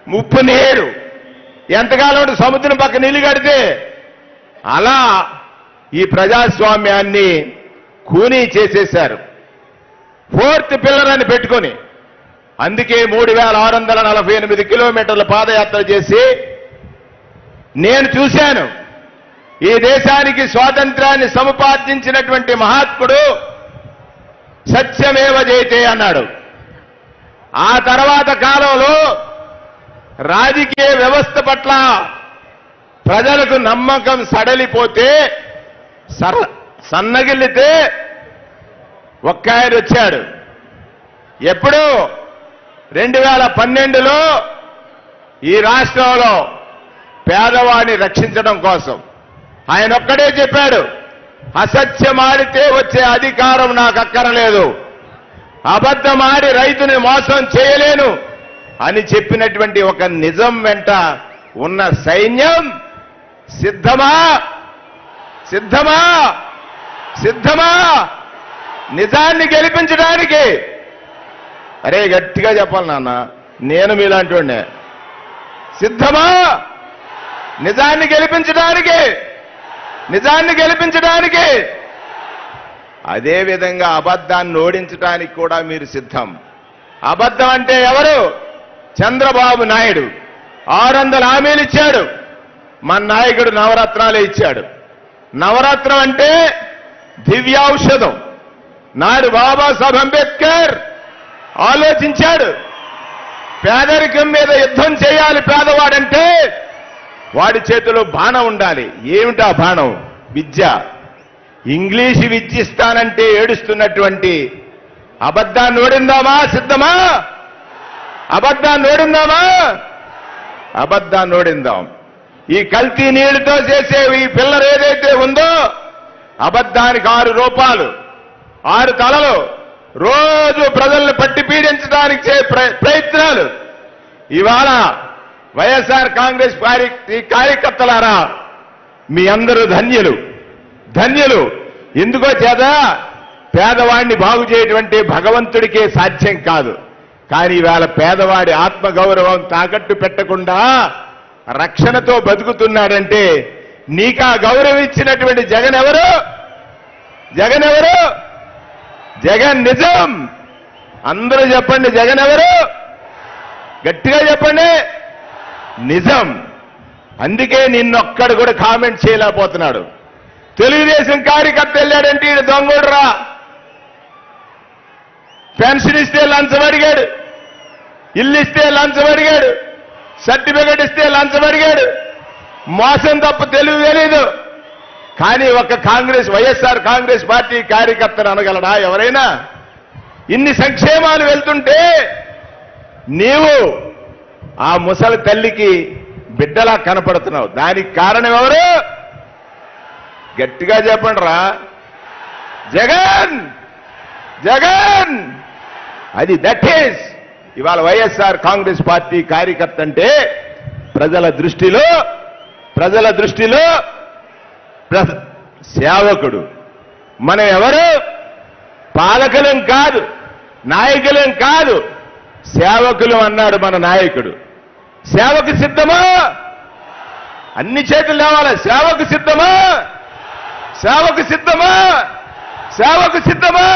ముప్పు నీరు ఎంతకాలం సముద్రం పక్క నీళ్లు కడితే అలా ఈ ప్రజాస్వామ్యాన్ని కూనీ చేసేశారు. ఫోర్త్ పిల్లర్ అని పెట్టుకొని అందుకే 3648 కిలోమీటర్ల పాదయాత్ర చేసి నేను చూశాను. ఈ దేశానికి స్వాతంత్రాన్ని సముపార్జించినటువంటి మహాత్ముడు సత్యమేవ జయతే అన్నాడు. ఆ తర్వాత కాలంలో రాజకీయ వ్యవస్థ పట్ల ప్రజలకు నమ్మకం సడలిపోతే సన్నగిల్లితే ఒక్క ఆయన వచ్చాడు. ఎప్పుడు 2012లో ఈ రాష్ట్రంలో పేదవాడిని రక్షించడం కోసం ఆయన ఒక్కడే చెప్పాడు, అసత్యమాడితే వచ్చే అధికారం నాకు అక్కరలేదు, అబద్ధమాడి రైతుని మోసం చేయలేను అని చెప్పినటువంటి ఒక నిజం వెంట ఉన్న సైన్యం సిద్ధమా సిద్ధమా సిద్ధమా నిజాన్ని గెలిపించడానికి? అరే గట్టిగా చెప్పాలి నాన్న, నేను మీలాంటి వాడినే. సిద్ధమా నిజాన్ని గెలిపించడానికి? నిజాన్ని గెలిపించడానికి. అదే విధంగా అబద్ధాన్ని ఓడించడానికి కూడా మీరు సిద్ధం. అబద్ధం అంటే ఎవరు? చంద్రబాబు నాయుడు 600 హామీలు ఇచ్చాడు. మన నాయకుడు నవరత్నాలే ఇచ్చాడు. నవరత్నం అంటే దివ్యౌషధం. నాడు బాబాసాహెబ్ అంబేద్కర్ ఆలోచించాడు, పేదరికం మీద యుద్ధం చేయాలి పేదవాడంటే వాడి చేతిలో బాణం ఉండాలి. ఏమిటా బాణం? విద్య. ఇంగ్లీషు విద్య ఇస్తానంటే ఏడుస్తున్నటువంటి అబద్ధాన్ని ఓడిందామా? సిద్ధమా? అబద్ధాన్ని ఓడిందామా? అబద్ధాన్ని ఓడిందాం. ఈ కల్తీ నీళ్లతో చేసే ఈ పిల్లర్ ఏదైతే ఉందో అబద్ధానికి 6 రూపాయలు 6 తలలు రోజు ప్రజల్ని పట్టి పీడించడానికి ప్రయత్నాలు. ఇవాళ వైఎస్ఆర్ కాంగ్రెస్ పార్టీ కార్యకర్తలారా మీ అందరూ ధన్యులు ధన్యులు. ఎందుకో చేత పేదవాడిని బాగు చేయటువంటి భగవంతుడికే సాధ్యం కాదు. కానీ ఇవాళ పేదవాడి ఆత్మగౌరవం తాకట్టు పెట్టకుండా రక్షణతో బతుకుతున్నాడంటే నీకా గౌరవం ఇచ్చినటువంటి జగన్ ఎవరు? జగన్ ఎవరు? జగన్ నిజం. అందరూ చెప్పండి, జగన్ ఎవరు? గట్టిగా చెప్పండి. నిజం. అందుకే నిన్నొక్కడు కూడా కామెంట్ చేయలేకపోతున్నాడు. తెలుగుదేశం కార్యకర్త వెళ్ళాడంటే ఈయన దొంగోడురా, పెన్షన్ ఇస్తే లంచం అడిగాడు, ఇల్లు ఇస్తే లంచం అడిగాడు, సర్టిఫికెట్ ఇస్తే లంచం అడిగాడు. మోసం తప్ప తెలుగు తెలీదు. కానీ ఒక వైఎస్ఆర్ కాంగ్రెస్ పార్టీ కార్యకర్తను అనగలడా ఎవరైనా? ఇన్ని సంక్షేమాలు వెళ్తుంటే నీవు ఆ ముసలి తల్లికి బిడ్డలా కనపడుతున్నావు. దానికి కారణం ఎవరు? గట్టిగా చెప్పండి రా. జగన్. జగన్. అది దట్ ఈస్ ఇవాళ వైఎస్ఆర్ కాంగ్రెస్ పార్టీ కార్యకర్త అంటే ప్రజల దృష్టిలో సేవకుడు. మనం ఎవరు? పాలకులం కాదు, నాయకులం కాదు, సేవకులు అన్నాడు మన నాయకుడు. సేవకు సిద్ధమా? అన్ని చేతులు లేవాలి. సేవకు సిద్ధమా? సేవకు సిద్ధమా? సేవకు సిద్ధమా?